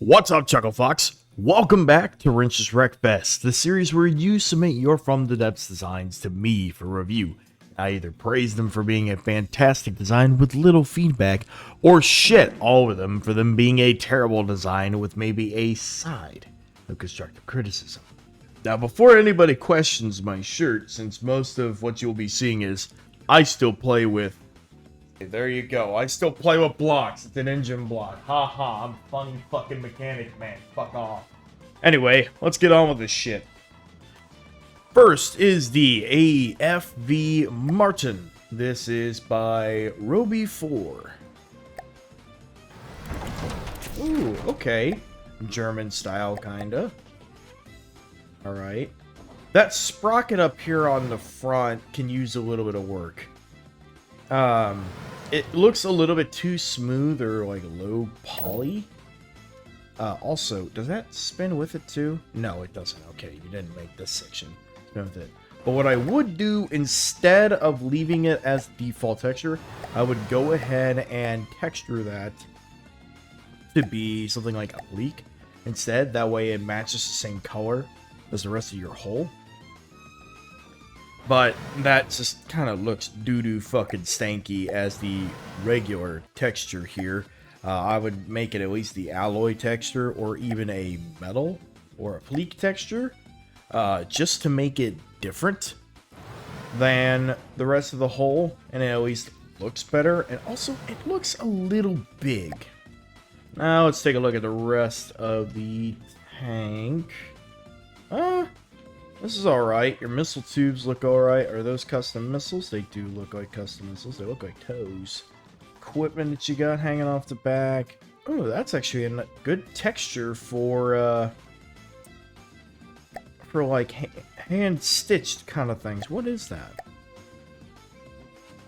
What's up, Chuckle Fox? Welcome back to Wreckfest, the series where you submit your from the depths designs to me for review. I either praise them for being a fantastic design with little feedback, or shit all over them for them being a terrible design with maybe a side of constructive criticism. Now, before anybody questions my shirt, since most of what you'll be seeing is I still play with. There you go. I still play with blocks. It's an engine block. Ha ha. I'm a funny fucking mechanic, man. Fuck off. Anyway, let's get on with this shit. First is the AFV Martin. This is by Roby4. Ooh, okay. German style, kinda. Alright. That sprocket up here on the front can use a little bit of work. It looks a little bit too smooth or like low poly. Also, does that spin with it too? No, it doesn't. Okay, you didn't make this section spin with it. But what I would do instead of leaving it as default texture, I would go ahead and texture that to be something like a bleak instead. That way it matches the same color as the rest of your hull. But that just kind of looks doo-doo fucking stanky as the regular texture here. I would make it at least the alloy texture or even a metal or a pleak texture. Just to make it different than the rest of the hull. And it at least looks better. And also, it looks a little big. Now, let's take a look at the rest of the tank. This is alright. Your missile tubes look alright. Are those custom missiles? They do look like custom missiles. They look like toes. Equipment that you got hanging off the back. Oh, that's actually a good texture for like hand-stitched kind of things. What is that?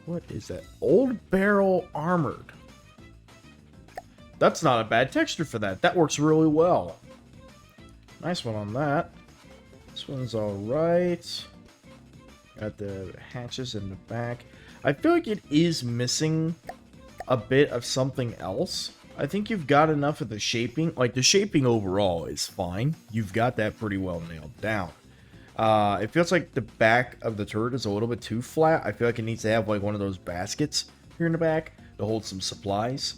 What is that? Old barrel armored. That's not a bad texture for that. That works really well. Nice one on that. This one's alright. Got the hatches in the back. I feel like it is missing a bit of something else. I think you've got enough of the shaping. Like, the shaping overall is fine. You've got that pretty well nailed down. It feels like the back of the turret is a little bit too flat. I feel like it needs to have, like, one of those baskets here in the back to hold some supplies.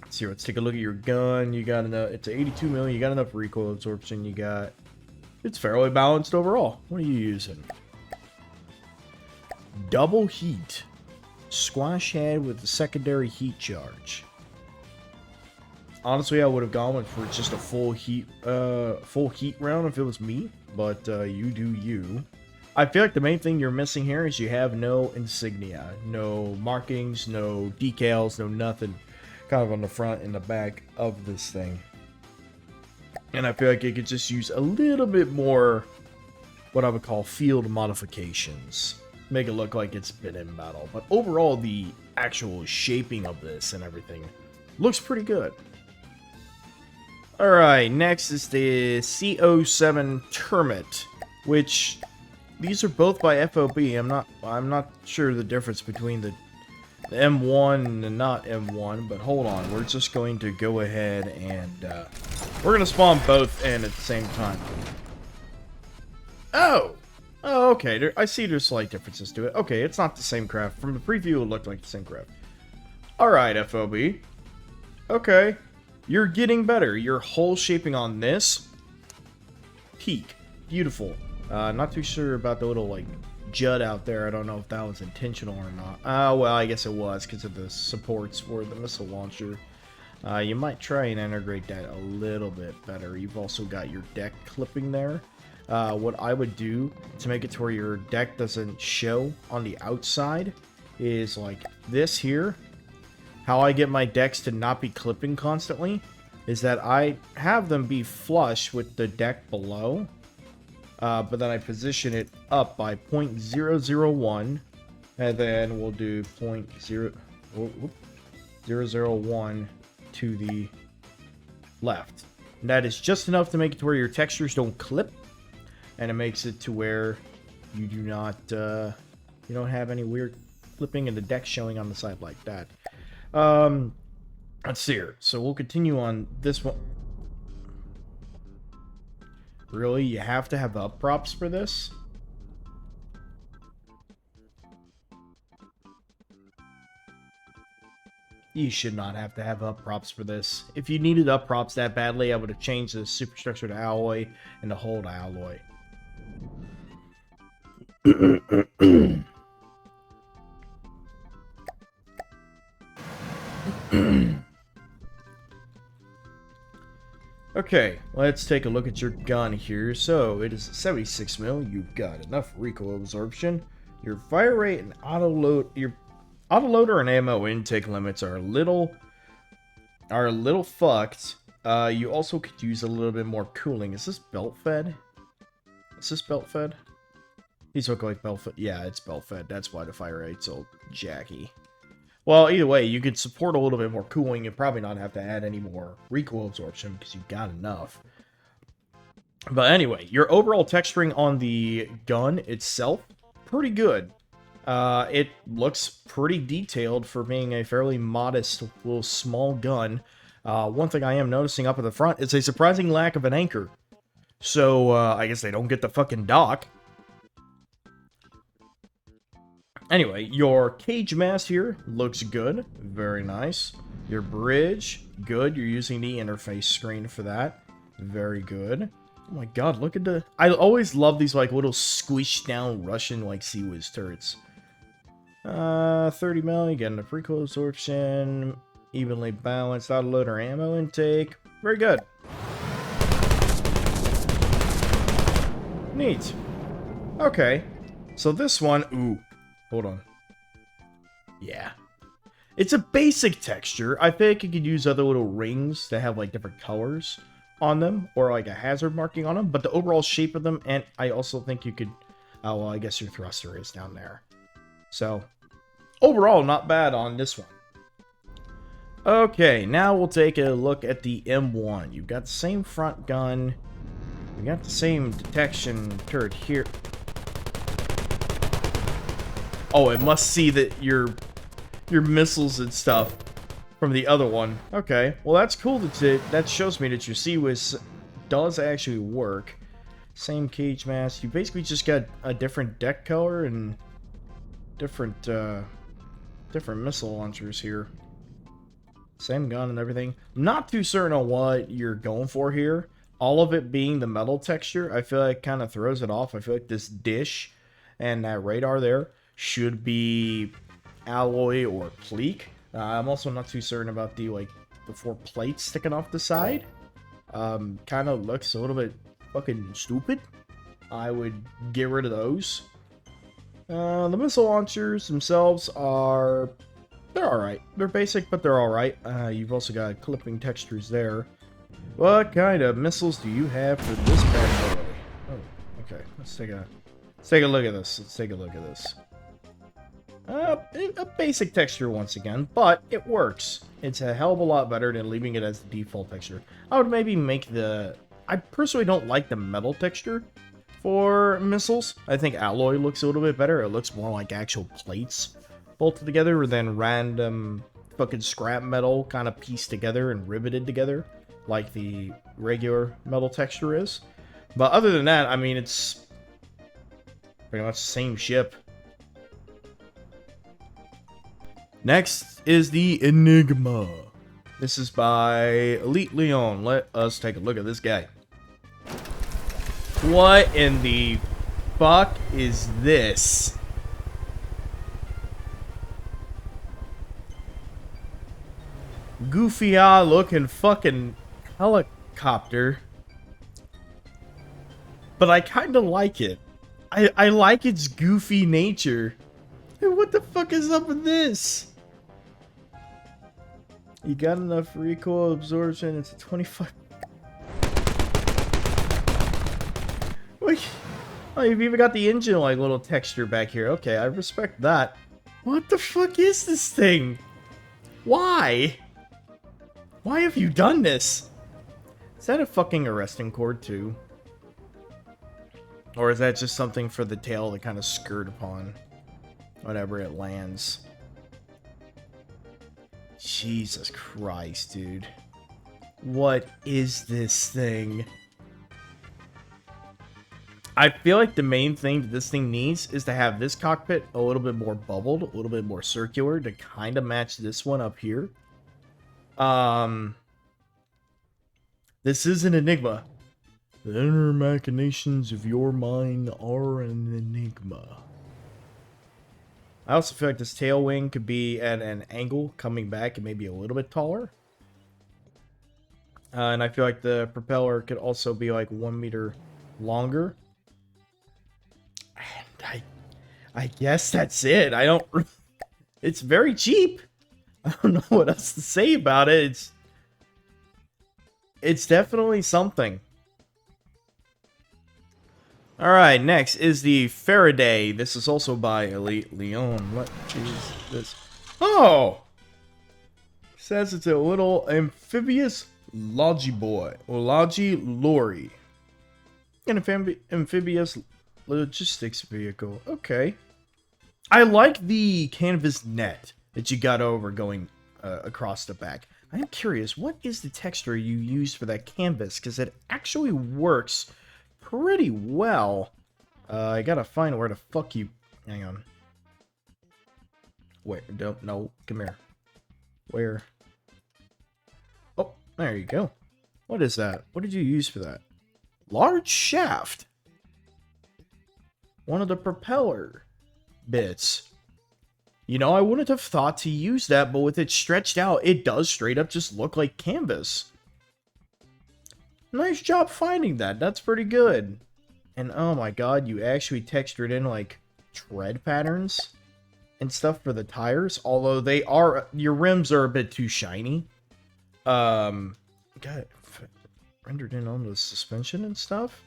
Let's see, let's take a look at your gun. You got enough, it's 82 million, you got enough recoil absorption, it's fairly balanced overall. What are you using? Double heat. Squash head with the secondary heat charge. Honestly, I would have gone for just a full heat round if it was me, but you do you. I feel like the main thing you're missing here is you have no insignia, no markings, no decals, no nothing. Kind of on the front and the back of this thing. And I feel like it could just use a little bit more what I would call field modifications. Make it look like it's been in battle. But overall, the actual shaping of this and everything looks pretty good. Alright, next is the CO7 Termit, which these are both by FOB. I'm not sure the difference between the M1 and the not M1, but hold on, we're just going to go ahead and we're going to spawn both in at the same time. Oh, okay, I see there's slight differences to it. Okay, it's not the same craft. From the preview, it looked like the same craft. Alright, FOB. Okay, you're getting better. Your hull shaping on this, peak. Beautiful. Not too sure about the little, like, jut out there. I don't know if that was intentional or not. Well, I guess it was because of the supports for the missile launcher. You might try and integrate that a little bit better. You've also got your deck clipping there. What I would do to make it to where your deck doesn't show on the outside is like this here. How I get my decks to not be clipping constantly is that I have them be flush with the deck below. But then I position it up by 0.001, and then we'll do 0.001 to the left. And that is just enough to make it to where your textures don't clip, and it makes it to where you do not, you don't have any weird clipping and the deck showing on the side like that. Let's see here. So we'll continue on this one. Really? You have to have up props for this? You should not have to have up props for this. If you needed up props that badly, I would have changed the superstructure to alloy and the hull to alloy. Okay, let's take a look at your gun here. So, it is a 76 mil. You've got enough recoil absorption. Your fire rate and your autoloader and ammo intake limits are a little fucked. You also could use a little bit more cooling. Is this belt fed? Is this belt fed? These look like belt fed. Yeah, it's belt fed. That's why the fire rate's so jacky. Well, either way, you could support a little bit more cooling and probably not have to add any more recoil absorption because you've got enough. But anyway, your overall texturing on the gun itself, pretty good. It looks pretty detailed for being a fairly modest little small gun. One thing I am noticing up at the front is a surprising lack of an anchor. So, I guess they don't get the fucking dock. Anyway, your cage mast here looks good. Very nice. Your bridge, good. You're using the interface screen for that. Very good. Oh my god, look at the... I always love these, like, little squished down Russian, like, Sea Whiz turrets. 30 mil, you get enough recoil absorption. Evenly balanced autoloader ammo intake. Very good. Neat. Okay. So this one... Ooh. Hold on. Yeah. It's a basic texture. I think you could use other little rings that have like different colors on them or like a hazard marking on them, but the overall shape of them, and I also think you could... Oh, well, I guess your thruster is down there. So, overall, not bad on this one. Okay, now we'll take a look at the M1. You've got the same front gun. You got the same detection turret here. Oh, it must see that your missiles and stuff from the other one. Okay, well that's cool. That shows me that your CWIS does actually work. Same cage mass. You basically just got a different deck color and different missile launchers here. Same gun and everything. I'm not too certain on what you're going for here. All of it being the metal texture, I feel like kind of throws it off. I feel like this dish and that radar there should be alloy or pleak. I'm also not too certain about the four plates sticking off the side. Kind of looks a little bit fucking stupid. I would get rid of those. The missile launchers themselves are... They're alright. They're basic, but they're alright. You've also got clipping textures there. What kind of missiles do you have for this bad boy? Oh, okay. Let's take a look at this. Let's take a look at this. A basic texture once again, but it works. It's a hell of a lot better than leaving it as the default texture. I would maybe make the... I personally don't like the metal texture for missiles. I think alloy looks a little bit better. It looks more like actual plates bolted together than random fucking scrap metal kind of pieced together and riveted together like the regular metal texture is. But other than that, I mean, it's pretty much the same ship. Next is the Enigma. This is by Elite Leon. Let us take a look at this guy. What in the fuck is this? Goofy looking fucking helicopter. But I kind of like it. I like its goofy nature. Hey, what the fuck is up with this? You got enough recoil absorption. It's a 25. Wait. Oh, you've even got the engine like little texture back here. Okay, I respect that. What the fuck is this thing? Why? Why have you done this? Is that a fucking arresting cord too? Or is that just something for the tail to kind of skirt upon whenever it lands? Jesus Christ, dude. What is this thing? I feel like the main thing that this thing needs is to have this cockpit a little bit more bubbled, a little bit more circular to kind of match this one up here. This is an enigma. The inner machinations of your mind are an enigma. I also feel like this tail wing could be at an angle coming back and maybe a little bit taller. And I feel like the propeller could also be like 1 meter longer. And I guess that's it. I don't... It's very cheap. I don't know what else to say about it. It's definitely something. Alright, next is the Faraday. This is also by Elite Leon. What is this? Oh! It says it's a little amphibious Logi boy. Or Logi lorry. An amphibious logistics vehicle. Okay. I like the canvas net that you got over going across the back. I am curious, what is the texture you used for that canvas? Because it actually works pretty well. I gotta find where the fuck you... Hang on. Wait, don't... No, come here. Where? Oh, there you go. What is that? What did you use for that? Large shaft. One of the propeller bits. You know, I wouldn't have thought to use that, but with it stretched out, it does straight up just look like canvas. Nice job finding that. That's pretty good. And oh my god, you actually textured in like tread patterns and stuff for the tires. Although they are, your rims are a bit too shiny. Got rendered in on the suspension and stuff.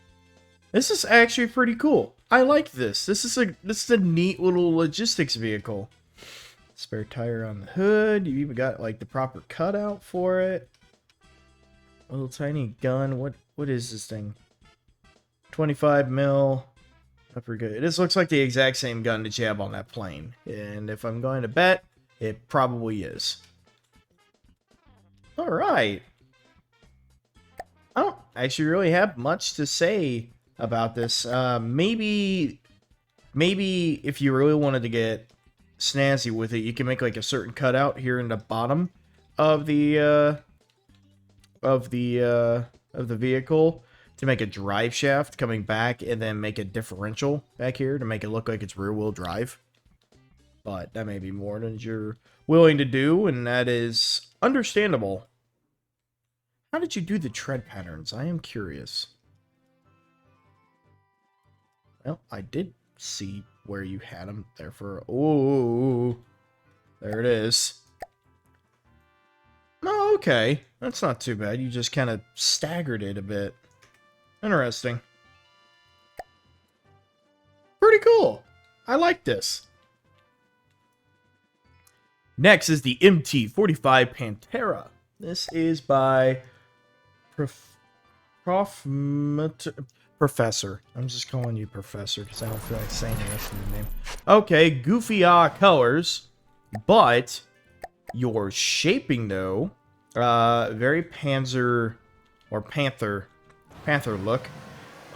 This is actually pretty cool. I like this. This is a neat little logistics vehicle. Spare tire on the hood. You even got like the proper cutout for it. A little tiny gun. What is this thing? 25 mil. Upper good. This looks like the exact same gun that you have on that plane. And if I'm going to bet, it probably is. Alright. I don't actually really have much to say about this. Maybe if you really wanted to get snazzy with it, you can make like a certain cutout here in the bottom of the vehicle to make a drive shaft coming back, and then make a differential back here to make it look like it's rear wheel drive. But that may be more than you're willing to do, and that is understandable. How did you do the tread patterns? I am curious. Well, I did see where you had them there for... Oh, there it is. Oh, okay. That's not too bad. You just kind of staggered it a bit. Interesting. Pretty cool. I like this. Next is the MT-45 Pantera. This is by Professor. I'm just calling you Professor because I don't feel like saying the rest of your name. Okay, goofy colors, but your shaping though, very Panzer or Panther look.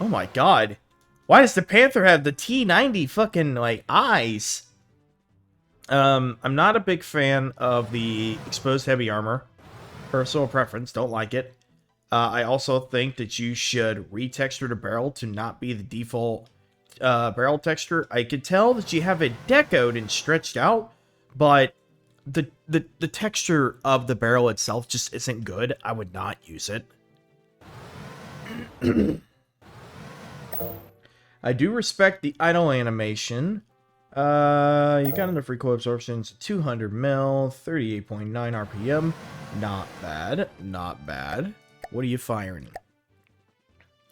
Oh my god, why does the Panther have the T90 fucking like eyes? I'm not a big fan of the exposed heavy armor. Personal preference, don't like it. I also think that you should retexture the barrel to not be the default barrel texture. I could tell that you have it decoed and stretched out, but the texture of the barrel itself just isn't good. I would not use it. I do respect the idle animation. You got enough recoil absorptions, 200 mil, 38.9 RPM. Not bad, not bad. What are you firing?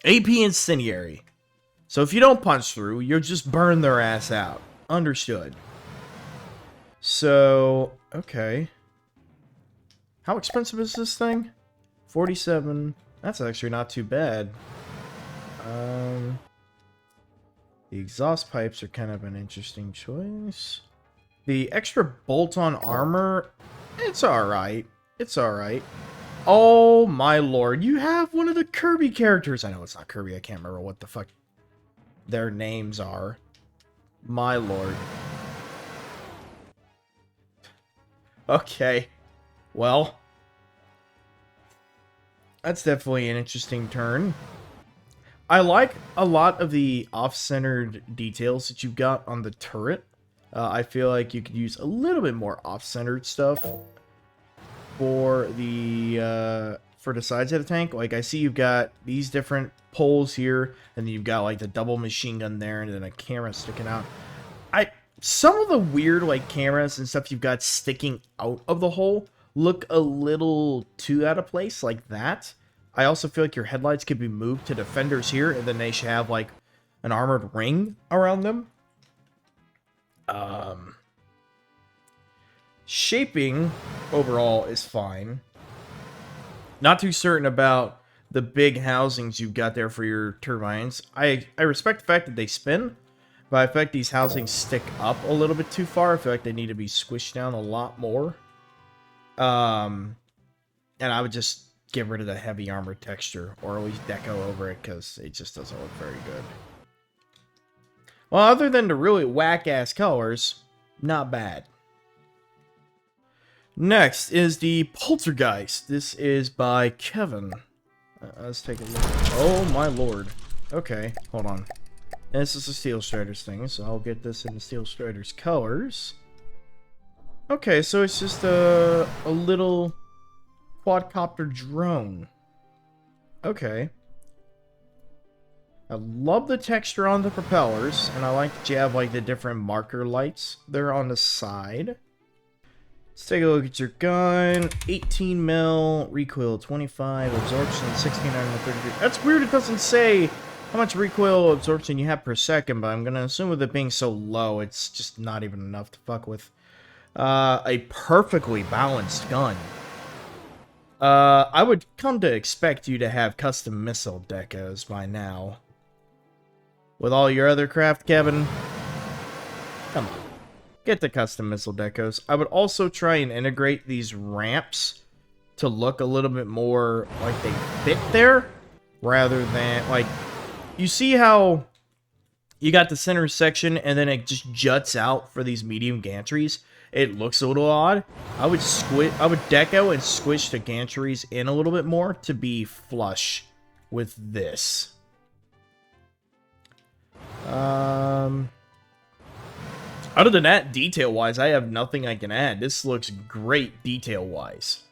AP Incendiary. So if you don't punch through, you'll just burn their ass out. Understood. So, okay. How expensive is this thing? 47. That's actually not too bad. The exhaust pipes are kind of an interesting choice. The extra bolt-on armor It's alright. It's alright. Oh my lord, you have one of the Kirby characters. I know it's not Kirby, I can't remember what the fuck their names are. My lord. Okay. Well, that's definitely an interesting turn. I like a lot of the off-centered details that you've got on the turret. I feel like you could use a little bit more off-centered stuff for the sides of the tank. Like, I see you've got these different poles here, and then you've got like the double machine gun there, and then a camera sticking out. Some of the weird like cameras and stuff you've got sticking out of the hole look a little too out of place, like that. I also feel like your headlights could be moved to defenders here, and then they should have like an armored ring around them. Shaping overall is fine. Not too certain about the big housings you've got there for your turbines. I respect the fact that they spin, but I feel like these housings stick up a little bit too far. I feel like they need to be squished down a lot more. And I would just get rid of the heavy armor texture, or at least deco over it, because it just doesn't look very good. Well, other than the really whack-ass colors, not bad. Next is the Poltergeist. This is by Kevin. Let's take a look. Oh my lord. Okay, hold on. This is a Steel Striders thing, so I'll get this in the Steel Striders colors. Okay, so it's just a little quadcopter drone. Okay. I love the texture on the propellers, and I like that you have like the different marker lights there on the side. Let's take a look at your gun. 18 mil, recoil 25, absorption 1633. That's weird, it doesn't say how much recoil absorption you have per second, but I'm gonna assume with it being so low, it's just not even enough to fuck with. A perfectly balanced gun. I would come to expect you to have custom missile decos by now. With all your other craft, Kevin. Come on. Get the custom missile decos. I would also try and integrate these ramps to look a little bit more like they fit there, rather than, like, you see how you got the center section and then it just juts out for these medium gantries? It looks a little odd. I would deco and squish the gantries in a little bit more to be flush with this. Other than that, detail-wise, I have nothing I can add. This looks great detail-wise.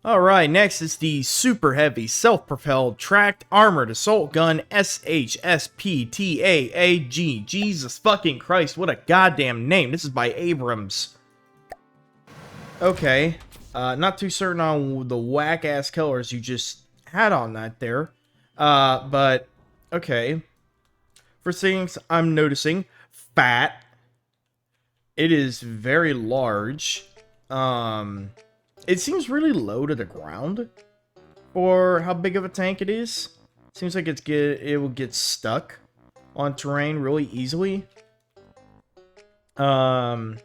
Alright, next is the super heavy, self-propelled, tracked, armored assault gun SHSPTAAG. Jesus fucking Christ, what a goddamn name. This is by Abrams. Okay, not too certain on the whack-ass colors you just had on that there. But, okay. First things I'm noticing, fat. It is very large. It seems really low to the ground for how big of a tank it is. Seems like it will get stuck on terrain really easily. I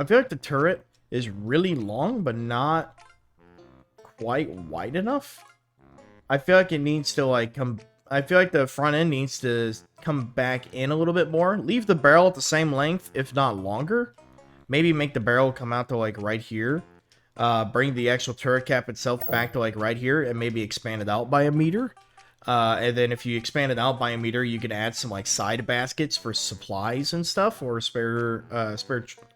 feel like the turret is really long, but not quite wide enough. I feel like it needs to like I feel like the front end needs to come back in a little bit more. Leave the barrel at the same length, if not longer. Maybe make the barrel come out to like right here. Bring the actual turret cap itself back to like right here and maybe expand it out by a meter. And then if you expand it out by a meter, you can add some like side baskets for supplies and stuff, or spare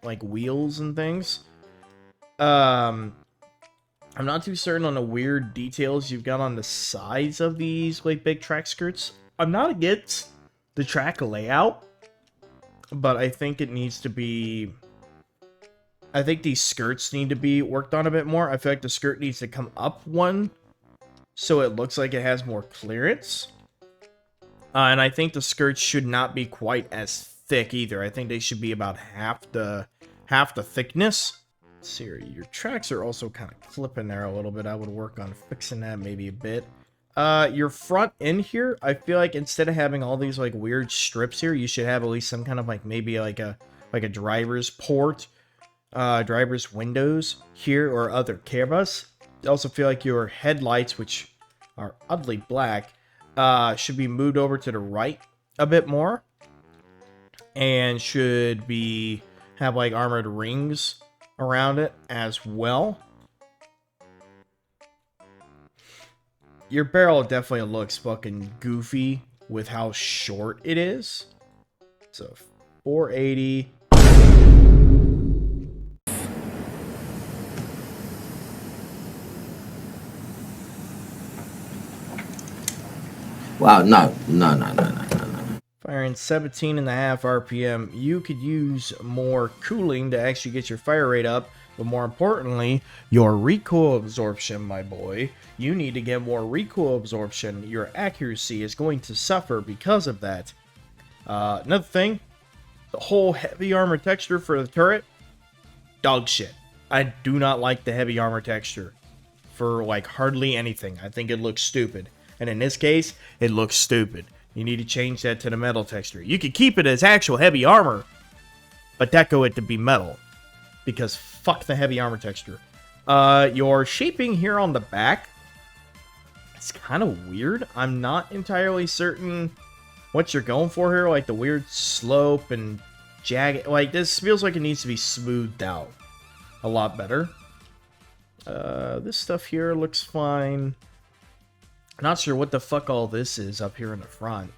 like wheels and things. I'm not too certain on the weird details you've got on the sides of these like big track skirts. I'm not against the track layout, but I think it needs to be... I think these skirts need to be worked on a bit more. I feel like the skirt needs to come up one, so it looks like it has more clearance. And I think the skirts should not be quite as thick either. I think they should be about half the thickness. Let's see here. Your tracks are also kind of clipping there a little bit. I would work on fixing that maybe a bit. Your front end here, I feel like instead of having all these like weird strips here, you should have at least some kind of like maybe like a like a driver's port, driver's windows here, or other cameras. I also feel like your headlights, which are oddly black, should be moved over to the right a bit more, and should be have like armored rings around it as well. Your barrel definitely looks fucking goofy with how short it is. So 480. Wow, no. Firing 17.5 RPM, you could use more cooling to actually get your fire rate up, but more importantly, your recoil absorption, my boy. You need to get more recoil absorption. Your accuracy is going to suffer because of that. Another thing, the whole heavy armor texture for the turret, dog shit. I do not like the heavy armor texture for like hardly anything. I think it looks stupid. And in this case, it looks stupid. You need to change that to the metal texture. You could keep it as actual heavy armor, but deco it to be metal. Because fuck the heavy armor texture. Your shaping here on the back, it's kind of weird. I'm not entirely certain what you're going for here. Like the weird slope and jagged. Like this feels like it needs to be smoothed out a lot better. This stuff here looks fine. Not sure what the fuck all this is up here in the front.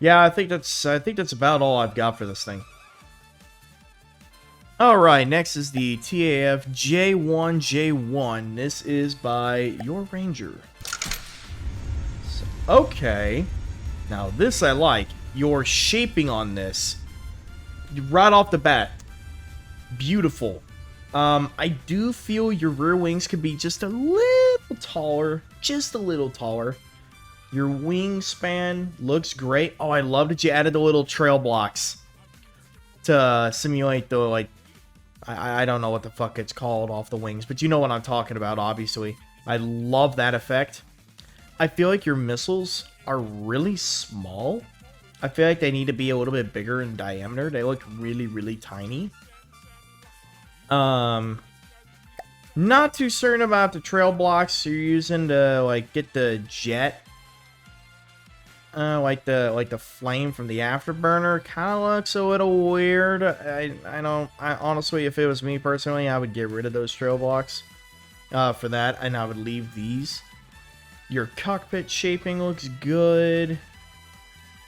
Yeah, I think that's about all I've got for this thing. Alright, next is the TAF J1J1. This is by your Ranger. So, okay. Now this I like. Your shaping on this, right off the bat, beautiful. I do feel your rear wings could be just a little taller. Just a little taller. Your wingspan looks great. Oh, I love that you added the little trail blocks to simulate the, like, I don't know what the fuck it's called off the wings, but you know what I'm talking about, obviously. I love that effect. I feel like your missiles are really small. I feel like they need to be a little bit bigger in diameter. They look really, really tiny. Not too certain about the trail blocks you're using to like get the jet, like the flame from the afterburner. Kind of looks a little weird. I honestly, if it was me personally, I would get rid of those trail blocks for that, and I would leave these. Your cockpit shaping looks good.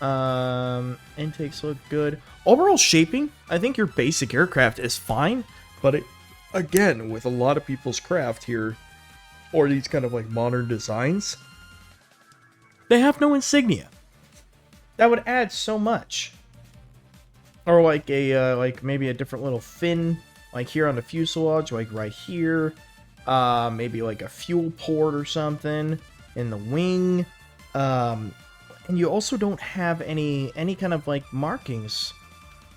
Intakes look good. Overall shaping, I think your basic aircraft is fine. But it, again, with a lot of people's craft here, or these kind of like modern designs, they have no insignia. That would add so much. Or like a like maybe a different little fin, like here on the fuselage, like right here. Maybe like a fuel port or something in the wing. And you also don't have any kind of like markings.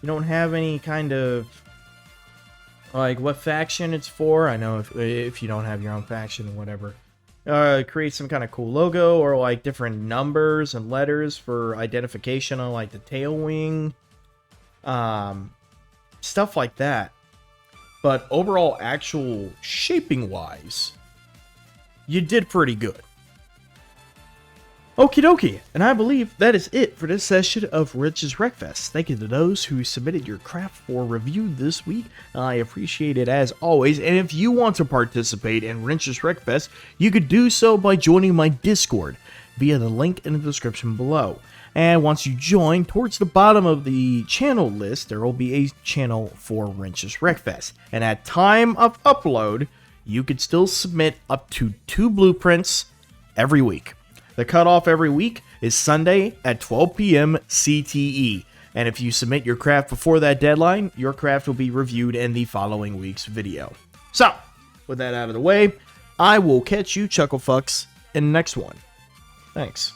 You don't have any kind of like what faction it's for. I know if you don't have your own faction or whatever. Create some kind of cool logo or like different numbers and letters for identification on like the tail wing. Stuff like that. But overall, actual shaping wise, you did pretty good. Okie dokie, and I believe that is it for this session of Rich's Wreckfest. Thank you to those who submitted your craft for review this week. I appreciate it as always, and if you want to participate in Rich's Wreckfest, you could do so by joining my Discord via the link in the description below. And once you join, towards the bottom of the channel list, there will be a channel for Wrench's Wreckfest. And at time of upload, you could still submit up to 2 blueprints every week. The cutoff every week is Sunday at 12 p.m. CTE. And if you submit your craft before that deadline, your craft will be reviewed in the following week's video. So, with that out of the way, I will catch you chucklefucks in the next one. Thanks.